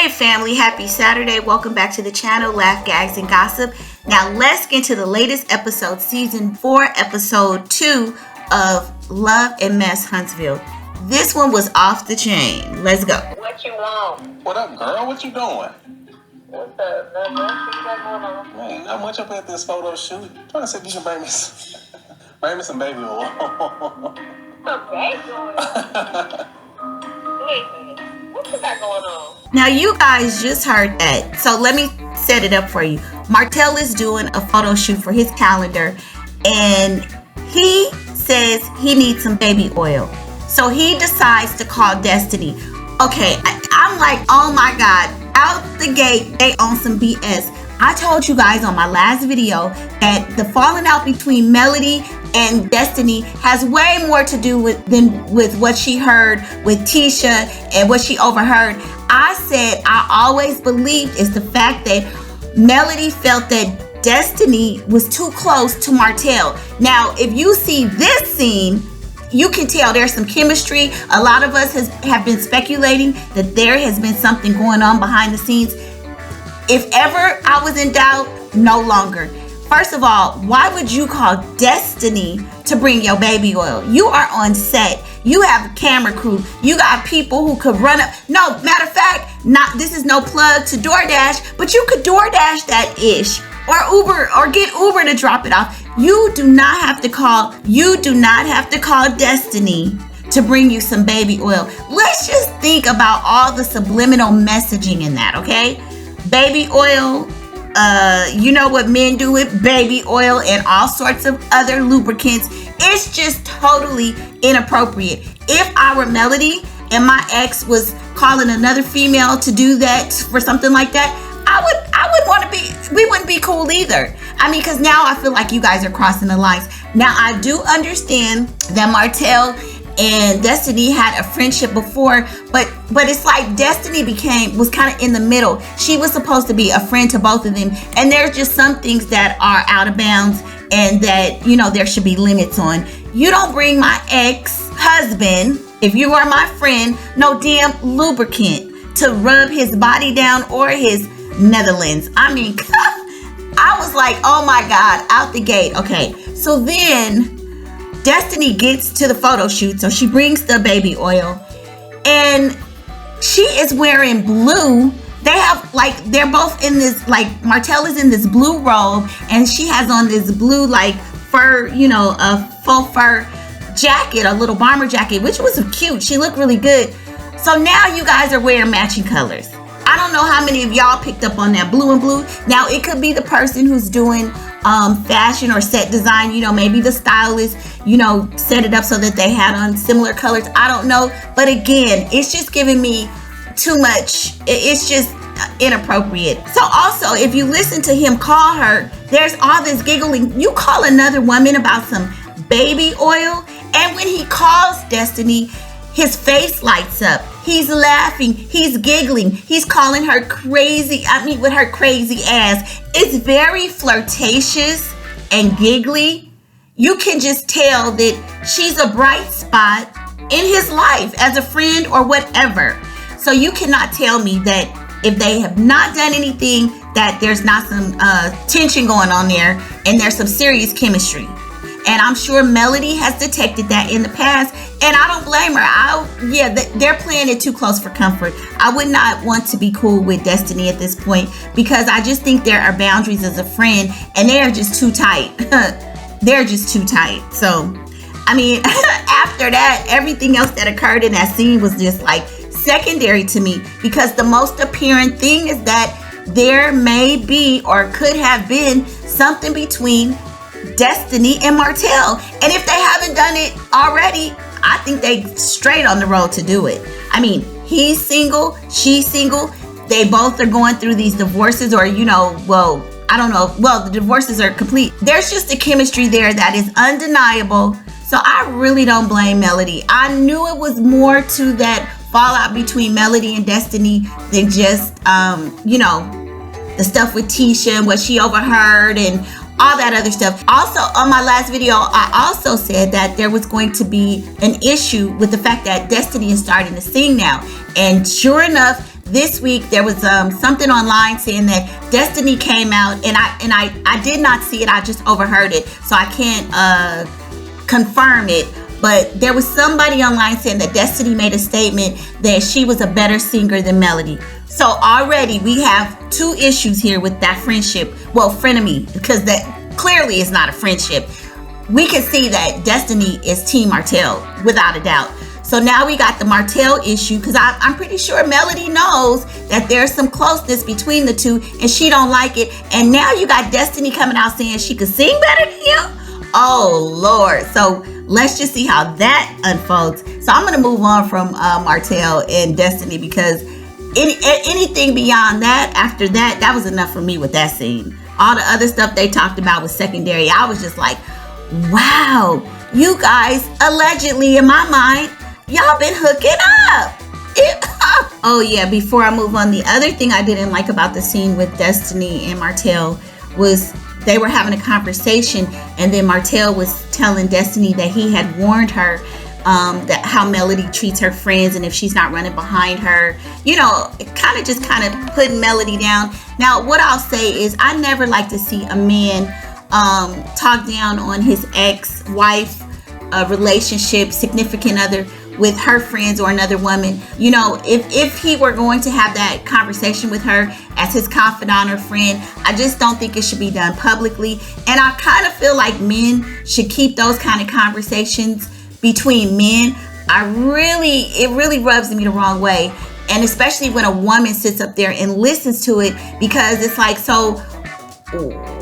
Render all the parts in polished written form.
Hey family, happy Saturday. Welcome back to the channel, Laugh, Gags, and Gossip. Now let's get to the latest episode, season 4, episode 2 of Love and Mess Huntsville. This one was off the chain. Let's go. What you want? What up, girl? What you doing? What's up? Nothing much. What you got going on? Man, not much up at this photo shoot. Trying to see if you can bring me some baby oil. Some baby oil? Listen, what you got going on? Now you guys just heard that. So let me set it up for you. Martell is doing a photo shoot for his calendar and he says he needs some baby oil. So he decides to call Destiny. Okay, I'm like, oh my God, out the gate, they on some BS. I told you guys on my last video that the falling out between Melody and Destiny has way more to do with what she heard with Tisha and what she overheard. I said I always believed is the fact that Melody felt that Destiny was too close to Martell. Now, if you see this scene, you can tell there's some chemistry. A lot of us have been speculating that there has been something going on behind the scenes. If ever I was in doubt, no longer. First of all, why would you call Destiny to bring your baby oil? You are on set. You have a camera crew. You got people who could run up. No, matter of fact, this is no plug to DoorDash, but you could DoorDash that ish or Uber or get Uber to drop it off. You do not have to call Destiny to bring you some baby oil. Let's just think about all the subliminal messaging in that, okay? Baby oil, you know what men do with baby oil and all sorts of other lubricants. It's just totally inappropriate. If I were Melody and my ex was calling another female to do that for something like that, I would want to be, we wouldn't be cool either. I mean, because now I feel like you guys are crossing the lines. Now, I do understand that Martell and Destiny had a friendship before, but it's like Destiny was kind of in the middle. She was supposed to be a friend to both of them, and there's just some things that are out of bounds and that, you know, there should be limits on. You don't bring my ex-husband, if you are my friend, no damn lubricant to rub his body down or his Netherlands. I mean, I was like, oh my God, out the gate. Okay, so then Destiny gets to the photo shoot, so she brings the baby oil, and she is wearing blue. They have, like, they're both in this, like, Martell is in this blue robe, and she has on this blue, like, fur, you know, a faux fur jacket, a little bomber jacket, which was cute. She looked really good. So now you guys are wearing matching colors. I don't know how many of y'all picked up on that blue and blue. Now, it could be the person who's doing fashion or set design, you know, maybe the stylist, you know, set it up so that they had on similar colors. I don't know. But again, it's just giving me too much. It's just inappropriate. So also, if you listen to him call her, there's all this giggling. You call another woman about some baby oil, and when he calls Destiny, his face lights up. He's laughing. He's giggling. He's calling her crazy. I mean, with her crazy ass. It's very flirtatious and giggly. You can just tell that she's a bright spot in his life as a friend or whatever. So you cannot tell me that if they have not done anything, that there's not some tension going on there and there's some serious chemistry. And I'm sure Melody has detected that in the past, and I don't blame her. They're playing it too close for comfort. I would not want to be cool with Destiny at this point because I just think there are boundaries as a friend, and they are just too tight. They're just too tight. So, I mean, after that, everything else that occurred in that scene was just like secondary to me, because the most apparent thing is that there may be or could have been something between Destiny and Martell, and if they haven't done it already, I think they straight on the road to do it. I mean, he's single, she's single, they both are going through these divorces, or, you know, well, I don't know, well, the divorces are complete. There's just a chemistry there that is undeniable. So I really don't blame Melody. I knew it was more to that fallout between Melody and Destiny than just you know, the stuff with Tisha and what she overheard and all that other stuff. Also, on my last video, I also said that there was going to be an issue with the fact that Destiny is starting to sing now. And sure enough, this week there was something online saying that Destiny came out, and I did not see it. I just overheard it, so I can't confirm it. But there was somebody online saying that Destiny made a statement that she was a better singer than Melody. So already we have two issues here with that friendship. Well, frenemy, because that clearly is not a friendship. We can see that Destiny is Team Martell, without a doubt. So now we got the Martell issue, because I'm pretty sure Melody knows that there's some closeness between the two, and she don't like it. And now you got Destiny coming out saying she could sing better than him. Oh, Lord. So let's just see how that unfolds. So I'm going to move on from Martell and Destiny, because anything beyond that, after that, that was enough for me with that scene. All the other stuff they talked about was secondary. I was just like, wow, you guys, allegedly, in my mind, y'all been hooking up. Oh, yeah, before I move on, the other thing I didn't like about the scene with Destiny and Martell was they were having a conversation, and then Martell was telling Destiny that he had warned her that how Melody treats her friends, and if she's not running behind her, you know, kind of putting Melody down. Now, what I'll say is I never like to see a man talk down on his ex-wife relationship, significant other, with her friends or another woman. You know, if he were going to have that conversation with her as his confidant or friend, I just don't think it should be done publicly. And I kind of feel like men should keep those kind of conversations between men. It really rubs me the wrong way. And especially when a woman sits up there and listens to it, because it's like, so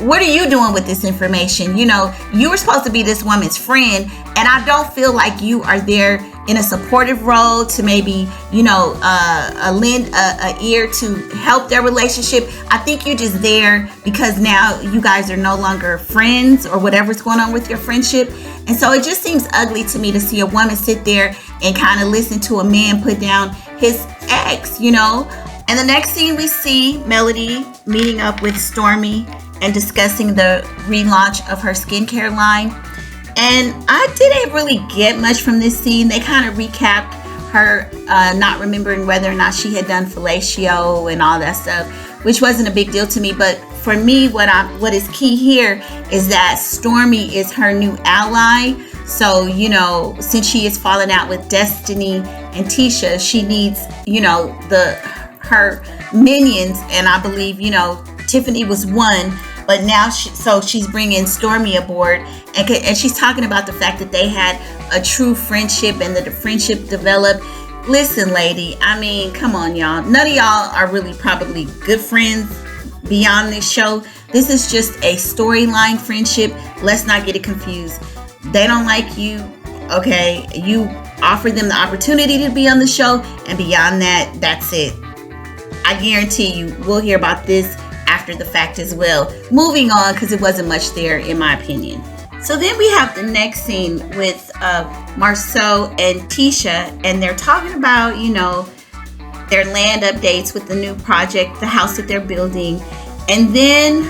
what are you doing with this information? You know, you were supposed to be this woman's friend, and I don't feel like you are there in a supportive role to maybe, you know, lend a ear to help their relationship. I think you're just there because now you guys are no longer friends or whatever's going on with your friendship. And so it just seems ugly to me to see a woman sit there and kind of listen to a man put down his ex, you know. And the next scene we see Melody meeting up with Stormy and discussing the relaunch of her skincare line. And I didn't really get much from this scene. They kind of recapped her not remembering whether or not she had done fellatio and all that stuff, which wasn't a big deal to me. But for me, what is key here is that Stormy is her new ally. So, you know, since she is falling out with Destiny and Tisha, she needs, you know, her minions. And I believe, you know, Tiffany was one, but now she's bringing Stormy aboard, and she's talking about the fact that they had a true friendship and that the friendship developed. Listen, lady, I mean, come on, y'all. None of y'all are really probably good friends beyond this show. This is just a storyline friendship. Let's not get it confused. They don't like you, okay? You offer them the opportunity to be on the show, and beyond that, that's it. I guarantee you we'll hear about this after the fact as well. Moving on, because it wasn't much there in my opinion. So then we have the next scene with Marceau and Tisha, and they're talking about, you know, their land updates with the new project, the house that they're building. And then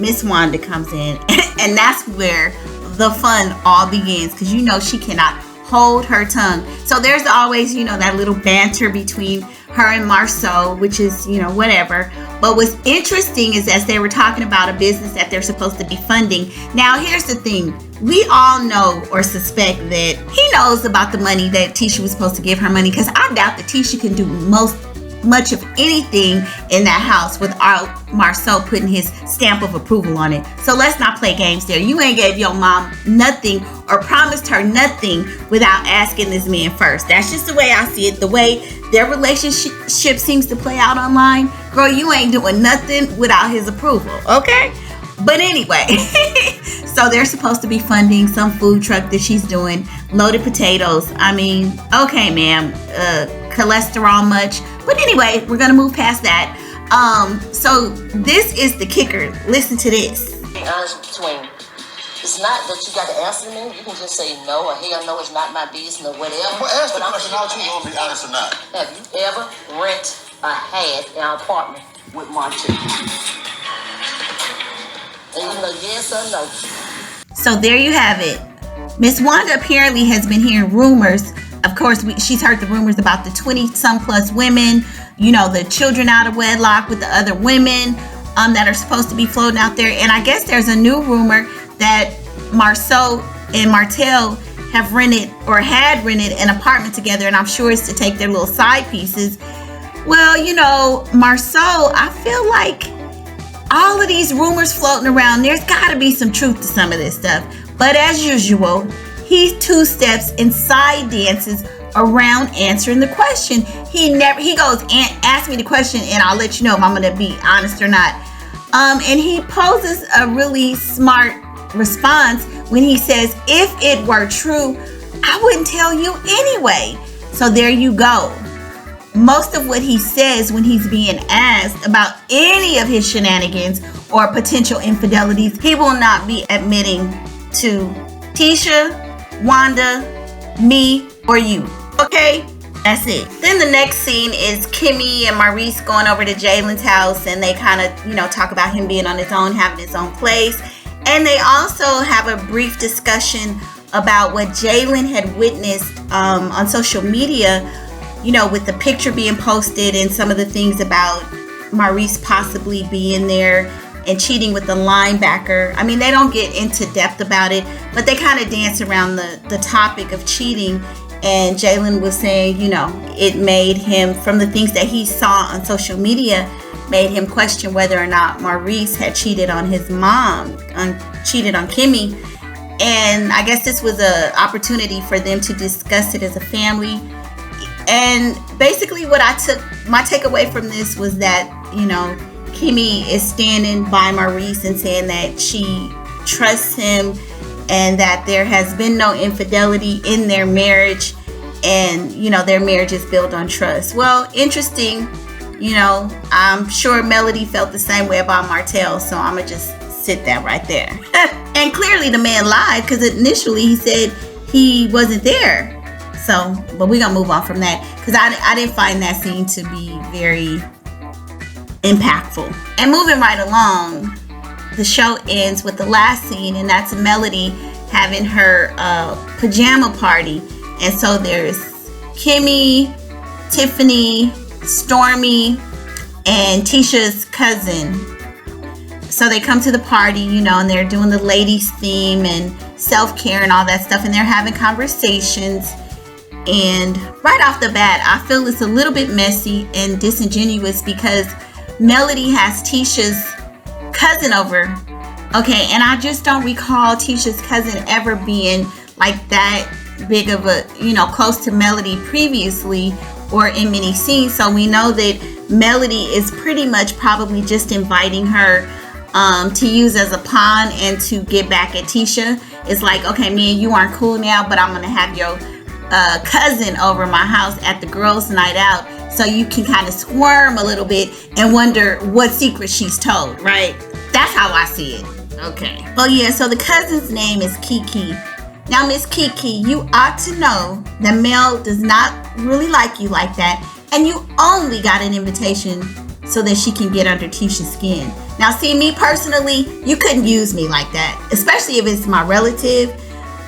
Miss Wanda comes in, and that's where the fun all begins, because you know she cannot hold her tongue. So there's always, you know, that little banter between her and Marceau, which is, you know, whatever. But what's interesting is as they were talking about a business that they're supposed to be funding. Now, here's the thing. We all know or suspect that he knows about the money that Tisha was supposed to give her money, because I doubt that Tisha can do much of anything in that house without Marceau putting his stamp of approval on it. So let's not play games there. You ain't gave your mom nothing or promised her nothing without asking this man first. That's just the way I see it. The way their relationship seems to play out online. Girl, you ain't doing nothing without his approval, okay? But anyway, so they're supposed to be funding some food truck that she's doing, loaded potatoes. I mean, okay, ma'am, cholesterol much. But anyway, we're going to move past that. So this is the kicker. Listen to this. Be honest between. It's not that you got to answer me. You can just say no or hell no, it's not my business or whatever. Well, ask the question out, you gonna be honest or not. Have you ever had an apartment with Martell? And you know, yes or no. So there you have it. Miss Wanda apparently has been hearing rumors. Of course, she's heard the rumors about the 20-some plus women the children out of wedlock with the other women that are supposed to be floating out there. And I guess there's a new rumor that Marceau and Martell have rented or had rented an apartment together, and I'm sure it's to take their little side pieces. Well, Marceau, I feel like all of these rumors floating around, there's got to be some truth to some of this stuff. But as usual, he two steps and side dances around answering the question. He goes and ask me the question, and I'll let you know if I'm going to be honest or not. And he poses a really smart response when he says, if it were true, I wouldn't tell you anyway. So there you go. Most of what he says when he's being asked about any of his shenanigans or potential infidelities, he will not be admitting to Tisha, Wanda, me, or you. Okay? That's it. Then the next scene is Kimmy and Maurice going over to Jalen's house, and they kind of, talk about him being on his own, having his own place. And they also have a brief discussion about what Jalen had witnessed on social media, with the picture being posted and some of the things about Maurice possibly being there and cheating with the linebacker. I mean, they don't get into depth about it, but they kind of dance around the topic of cheating. And Jalen was saying, it made him, from the things that he saw on social media, made him question whether or not Maurice had cheated on his mom, cheated on Kimmy. And I guess this was an opportunity for them to discuss it as a family. And basically what my takeaway from this was that, Kimmy is standing by Maurice and saying that she trusts him and that there has been no infidelity in their marriage, and their marriage is built on trust. Well, interesting. I'm sure Melody felt the same way about Martell, so I'm gonna just sit that right there. And clearly the man lied, because initially he said he wasn't there. So, but we're gonna move on from that, because I didn't find that scene to be very impactful. And moving right along, the show ends with the last scene, and that's Melody having her pajama party. And so there's Kimmy, Tiffany, Stormy, and Tisha's cousin. So they come to the party, and they're doing the ladies theme and self-care and all that stuff, and they're having conversations. And right off the bat, I feel it's a little bit messy and disingenuous, because Melody has Tisha's cousin over. Okay, and I just don't recall Tisha's cousin ever being like that big of a, close to Melody previously or in many scenes. So we know that Melody is pretty much probably just inviting her to use as a pawn and to get back at Tisha. It's like, okay, me and you aren't cool now, but I'm going to have your cousin over my house at the girls' night out, so you can kind of squirm a little bit and wonder what secret she's told, right? That's how I see it. Okay. Oh yeah, so the cousin's name is Kiki. Now, Miss Kiki, you ought to know that Mel does not really like you like that, and you only got an invitation so that she can get under Tisha's skin. Now, see, me personally, you couldn't use me like that, especially if it's my relative.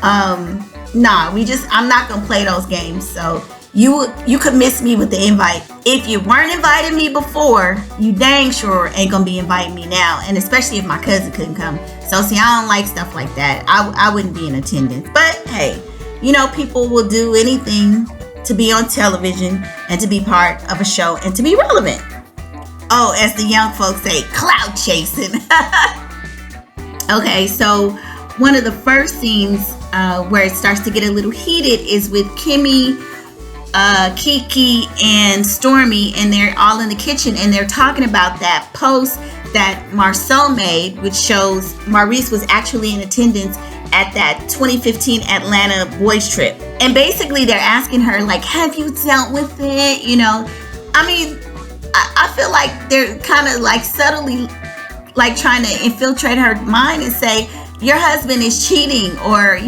I'm not gonna play those games. So you could miss me with the invite. If you weren't inviting me before, you dang sure ain't gonna be inviting me now, and especially if my cousin couldn't come. So see, I don't like stuff like that. I wouldn't be in attendance. But hey, people will do anything to be on television and to be part of a show and to be relevant. Oh, as the young folks say, clout chasing. Okay, so one of the first scenes where it starts to get a little heated is with Kimmy, Kiki, and Stormy, and they're all in the kitchen, and they're talking about that post that Marceau made, which shows Maurice was actually in attendance at that 2015 Atlanta boys trip. And basically they're asking her, like, have you dealt with it? I feel like they're kind of like subtly like trying to infiltrate her mind and say, your husband is cheating, or,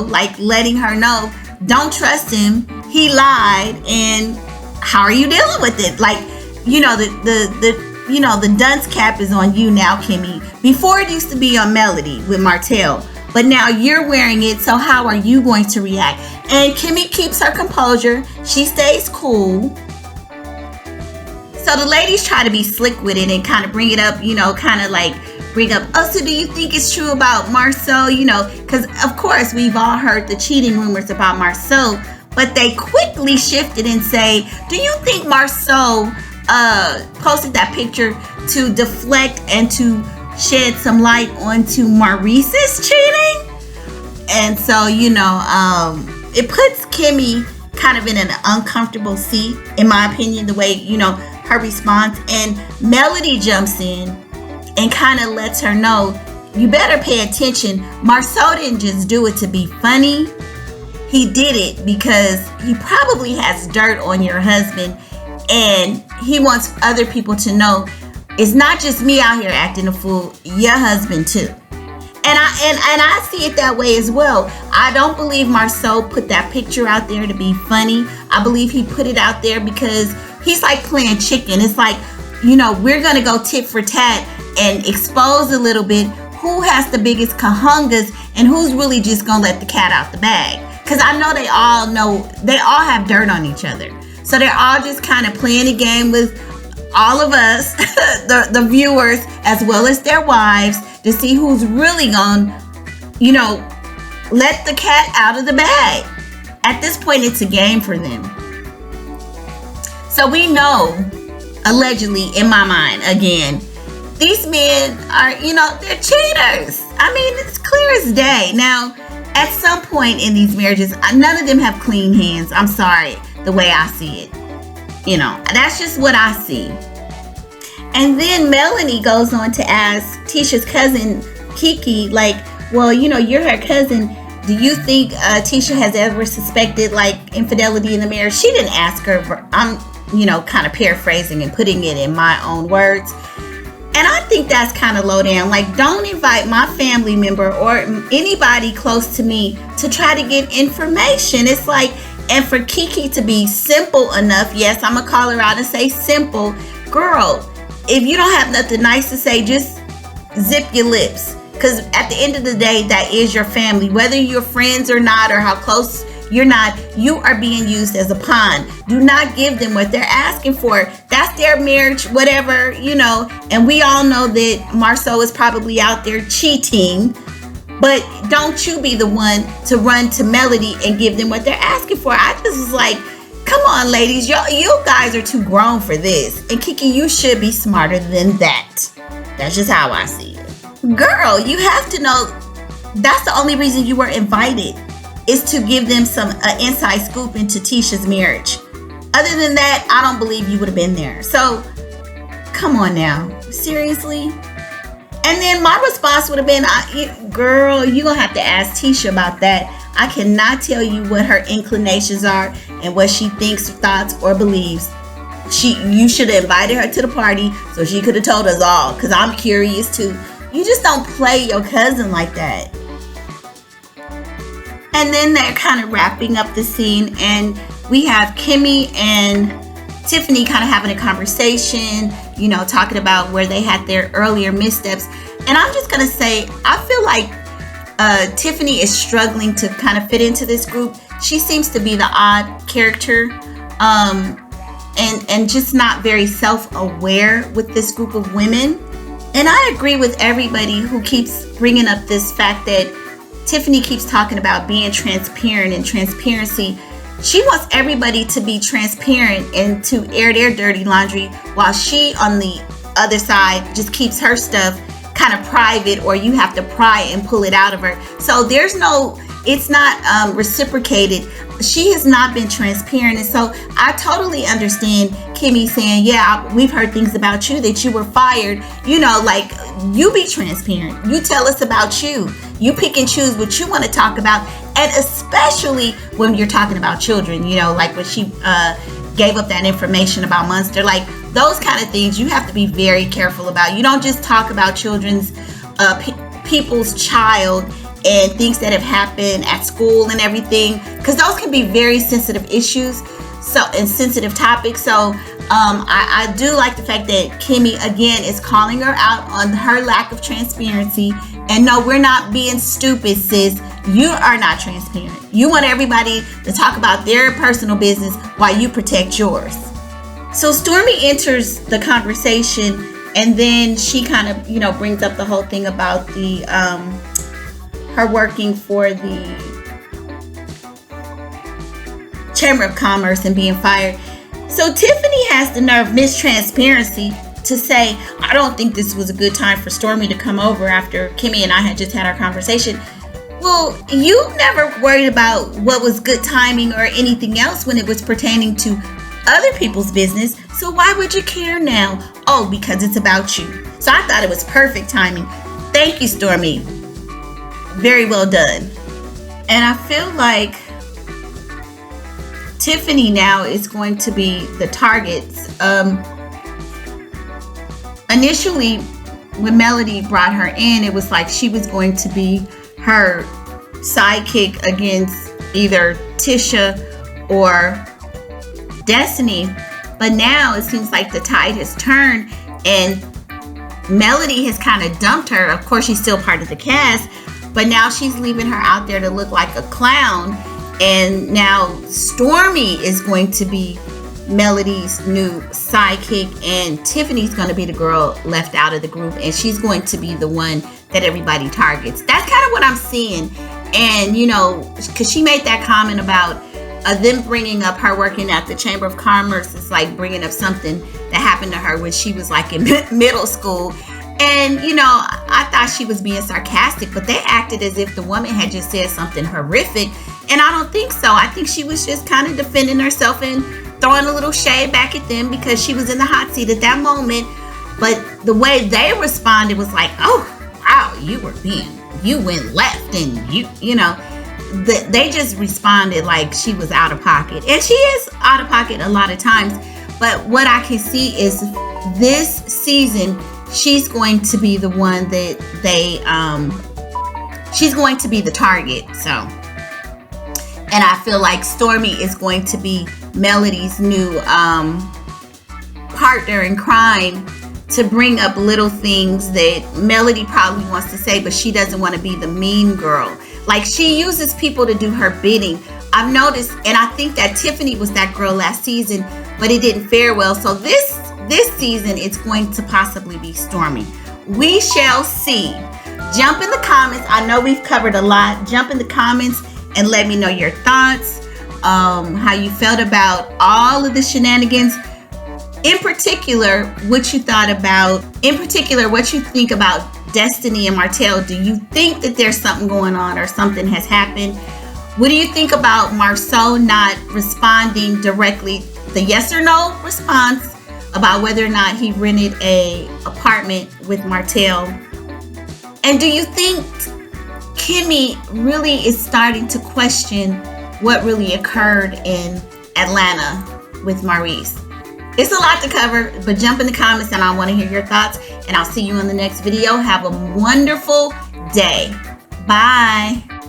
like letting her know, don't trust him. He lied, and how are you dealing with it? Like, the dunce cap is on you now, Kimmy. Before it used to be on Melody with Martell, but now you're wearing it, so how are you going to react? And Kimmy keeps her composure. She stays cool. So the ladies try to be slick with it and kind of bring it up, kind of like bring up, oh, so do you think it's true about Marceau? Because of course we've all heard the cheating rumors about Marceau, but they quickly shifted and say, do you think Marceau posted that picture to deflect and to shed some light onto Maurice's cheating? And so, it puts Kimmy kind of in an uncomfortable seat, in my opinion, the way, her response. And Melody jumps in and kind of lets her know, you better pay attention. Marceau didn't just do it to be funny. He did it because he probably has dirt on your husband, and he wants other people to know it's not just me out here acting a fool, your husband too. And I see it that way as well. I don't believe Marceau put that picture out there to be funny. I believe he put it out there because he's like playing chicken. It's like, we're going to go tit for tat and expose a little bit who has the biggest kahungas and who's really just going to let the cat out the bag. Because I know they all have dirt on each other. So they're all just kind of playing a game with all of us, the viewers, as well as their wives, to see who's really going to, let the cat out of the bag. At this point, it's a game for them. So we know, allegedly, in my mind, again, these men are, they're cheaters. I mean, it's clear as day. Now, at some point in these marriages, none of them have clean hands. I'm sorry, the way I see it. That's just what I see. And then Melanie goes on to ask Tisha's cousin, Kiki, like, well, you're her cousin. Do you think Tisha has ever suspected, like, infidelity in the marriage? She didn't ask her. I'm, kind of paraphrasing and putting it in my own words. And I think that's kind of low down. Like, don't invite my family member or anybody close to me to try to get information. It's like, and for Kiki to be simple enough, yes, I'm going to call her out and say simple. Girl, if you don't have nothing nice to say, just zip your lips. Because at the end of the day, that is your family. Whether you're friends or not, or how close you're not, you are being used as a pawn. Do not give them what they're asking for. That's their marriage, whatever, And we all know that Marceau is probably out there cheating. But don't you be the one to run to Melody and give them what they're asking for. I just was like, come on, ladies. You guys are too grown for this. And Kiki, you should be smarter than that. That's just how I see it. Girl, you have to know that's the only reason you were invited, is to give them some inside scoop into Tisha's marriage. Other than that, I don't believe you would have been there. So, come on now. Seriously? And then my response would have been, girl, you're going to have to ask Tisha about that. I cannot tell you what her inclinations are and what she thinks, thoughts, or believes. You should have invited her to the party so she could have told us all, because I'm curious too. You just don't play your cousin like that. And then they're kind of wrapping up the scene, and we have Kimmy and Tiffany kind of having a conversation, talking about where they had their earlier missteps. And I'm just going to say, I feel like Tiffany is struggling to kind of fit into this group. She seems to be the odd character, and just not very self-aware with this group of women. And I agree with everybody who keeps bringing up this fact that Tiffany keeps talking about being transparent and transparency. She wants everybody to be transparent and to air their dirty laundry, while she, on the other side, just keeps her stuff kind of private, or you have to pry and pull it out of her. So it's not reciprocated. She has not been transparent. And so I totally understand Kimmy saying, yeah, we've heard things about you, that you were fired. Like, you be transparent. You tell us about you. You pick and choose what you want to talk about. And especially when you're talking about children, like when she gave up that information about Munster, like those kind of things you have to be very careful about. You don't just talk about children's, people's child and things that have happened at school and everything, because those can be very sensitive issues, and sensitive topics. So I do like the fact that Kimmy again is calling her out on her lack of transparency. And no, we're not being stupid, sis. You are not transparent. You want everybody to talk about their personal business while you protect yours. So Stormy enters the conversation, and then she kind of, brings up the whole thing about the her working for the Chamber of Commerce and being fired. So Tiffany has the nerve, Miss Transparency, to say, I don't think this was a good time for Stormy to come over after Kimmy and I had just had our conversation. Well, you never worried about what was good timing or anything else when it was pertaining to other people's business. So why would you care now? Oh, because it's about you. So I thought it was perfect timing. Thank you, Stormy. Very well done. And I feel like Tiffany now is going to be the target. Initially, when Melody brought her in, it was like she was going to be her sidekick against either Tisha or Destiny. But now it seems like the tide has turned and Melody has kind of dumped her. Of course, she's still part of the cast, but now she's leaving her out there to look like a clown. And now Stormy is going to be Melody's new sidekick, and Tiffany's going to be the girl left out of the group, and she's going to be the one that everybody targets. That's kind of what I'm seeing. And, because she made that comment about them bringing up her working at the Chamber of Commerce. It's like bringing up something that happened to her when she was like in middle school. And, I thought she was being sarcastic, but they acted as if the woman had just said something horrific. And I don't think so. I think she was just kind of defending herself and throwing a little shade back at them because she was in the hot seat at that moment. But the way they responded was like, oh, wow, you went left and they just responded like she was out of pocket. And she is out of pocket a lot of times. But what I can see is this season, she's going to be the one that she's going to be the target. So, and I feel like Stormy is going to be Melody's new partner in crime to bring up little things that Melody probably wants to say, but she doesn't want to be the mean girl. Like, she uses people to do her bidding. I've noticed, and I think that Tiffany was that girl last season, but it didn't fare well. So this season, it's going to possibly be Stormy. We shall see. Jump in the comments. I know we've covered a lot. Jump in the comments and let me know your thoughts, how you felt about all of the shenanigans. In particular, what you think about Destiny and Martell. Do you think that there's something going on or something has happened? What do you think about Marceau not responding directly, the yes or no response about whether or not he rented a apartment with Martell? And do you think Kimmy really is starting to question what really occurred in Atlanta with Maurice? It's a lot to cover, but jump in the comments and I want to hear your thoughts, and I'll see you in the next video. Have a wonderful day. Bye.